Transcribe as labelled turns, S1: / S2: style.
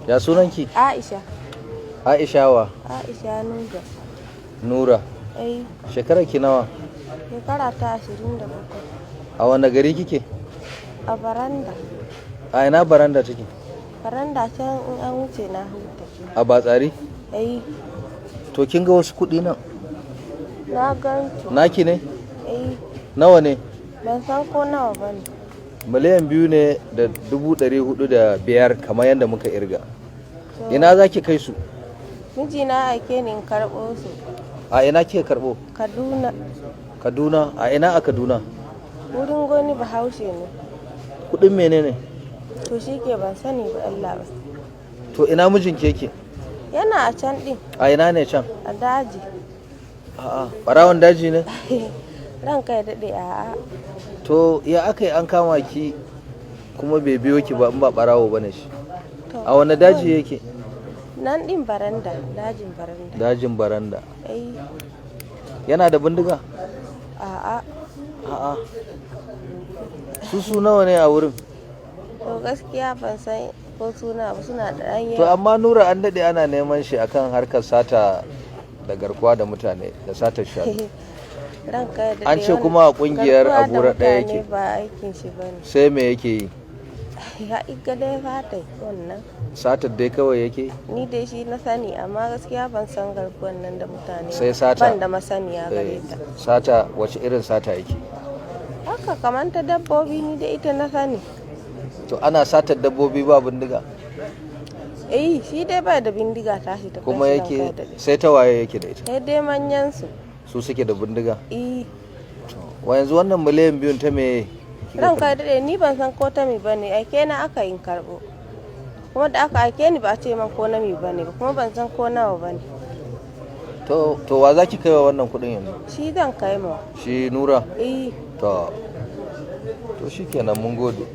S1: Ya sunanki?
S2: Aisha.
S1: Aisha wa?
S2: Aisha Nura.
S1: Nura. Shekarar ki nawa?
S2: Shekara ta 27.
S1: A wani gari kike?
S2: A baranda.
S1: A ina baranda take?
S2: Baranda can in an wuce na huta.
S1: A Batsari?
S2: To
S1: kin ga wasu kuɗi nan?
S2: Na gansu.
S1: Naki ne? Nawa ne?
S2: Ban san ko nawa bane.
S1: Miliyan 2 ne da 405 kamar yadda muka irga. Ina za ki kai su?
S2: Mijina aike ni in karɓo su.
S1: A ina kike karɓo?
S2: Kaduna.
S1: Kaduna? A ina a Kaduna?
S2: Wurin goni Bahaushe ne.
S1: Kuɗin menene?
S2: To shi ke ban sani ba Allah ba.
S1: To ina mijinki yake?
S2: Yana a can ɗin.
S1: A ina ne can?
S2: A daji.
S1: A'a, ɓarawon daji ne?
S2: Ranka ya daɗe a'a.
S1: To ya aka yi an kama ki kuma bai biyo ki ba in ba ɓarawo bane shi? A wani daji yake?
S2: Nan ɗin baranda, dajin baranda.
S1: Dajin baranda. Yana da bindiga? A'a. Su nawa ne a wurin?
S2: To gaskiya ban san ko suna da ɗan.
S1: To amma Nura an daɗe ana neman shi akan harkar sata da garkuwa da mutane da satar shanu. An ce kuma a kungiyar Abura ɗaya yake.
S2: Ba aikin shi bane.
S1: Sai me yake yi?
S2: Ya iga dai fata wannan.
S1: Satar dai kawai yake?
S2: Ni dai shi na sani amma gaskiya ban san garkuwan nan da mutane.
S1: Sai sata?
S2: Ban da masaniya gare ta.
S1: Sata wace irin sata yake?
S2: Haka kamar ta dabbobi ni da ita na sani.
S1: To ana satar dabbobi ba bindiga?
S2: Shi dai ba da bindiga tashi ta.
S1: Kuma yake sai ta waye yake da ita?
S2: Sai dai manyan su.
S1: Su suke da bindiga? Wa yanzu wannan miliyan 2 ta me?
S2: Ranka daɗe ni ban san ko ta mi bane, aike na aka yin karɓo. Kuma da aka aike ni ba a ce man ko na mi bane ba, kuma ban san ko nawa bane.
S1: To wa zaki kai wa wannan kuɗin yanzu?
S2: Shi zan kai ma.
S1: Shi Nura? To shikenan mun gode.